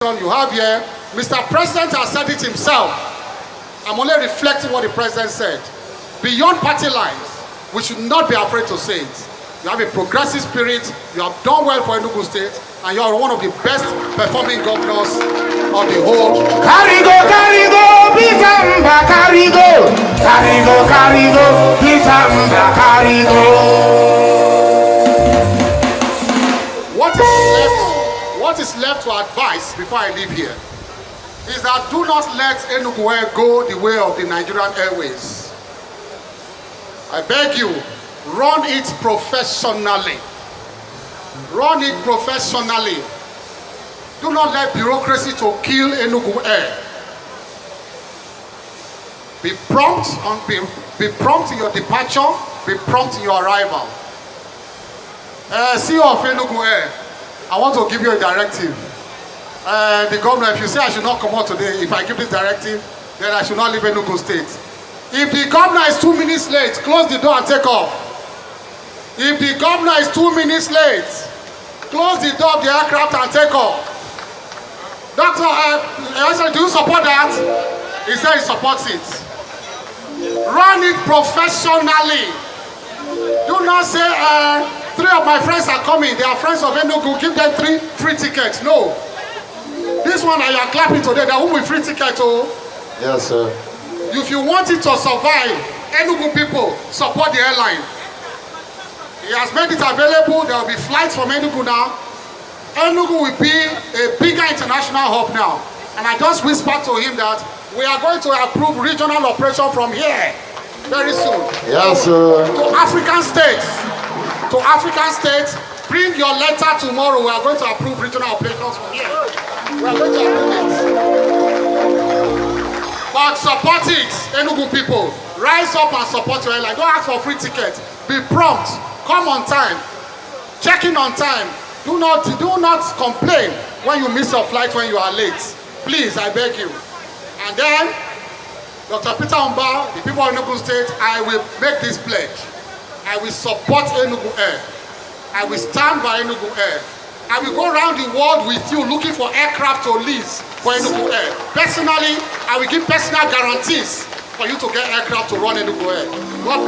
You have here, Mr. President has said it himself. I'm only reflecting what the President said. Beyond party lines, we should not be afraid to say it. You have a progressive spirit, you have done well for Enugu State, and you are one of the best performing governors of the whole. Karigo, Pitamba, Karigo, Pitamba, Karigo. What is left to advise before I leave here is that do not let Enugu Air go the way of the Nigerian Airways. I beg you, run it professionally. Run it professionally. Do not let bureaucracy to kill Enugu Air. Be prompt in your departure, be prompt in your arrival. CEO of Enugu Air, I want to give you a directive. The governor, if you say I should not come out today, if I give this directive, then I should not leave Enugu State. If the governor is 2 minutes late, close the door and take off. If the governor is 2 minutes late, close the door of the aircraft and take off. Doctor, do you support that? He said he supports it. Run it professionally. Do not say, 3 of my friends are coming, they are friends of Enugu, give them 3 free tickets. No. This one that you are clapping today, that will be free ticket. Oh. Yes, sir. If you want it to survive, Enugu people, support the airline. He has made it available. There will be flights from Enugu now. Enugu will be a bigger international hub now. And I just whispered to him that we are going to approve regional operation from here very soon. Yes, sir. To African states. To African states, bring your letter tomorrow. We are going to approve regional operations from here. We are going to approve it. But support it, Enugu people. Rise up and support your airline. Don't ask for free tickets. Be prompt. Come on time. Check in on time. Do not complain when you miss your flight when you are late. Please, I beg you. And then, Dr. Peter Umba, the people of Enugu State, I will make this pledge. I will support Enugu Air. I will stand by Enugu Air. I will go around the world with you looking for aircraft to lease for Enugu Air. Personally, I will give personal guarantees for you to get aircraft to run Enugu Air. God bless.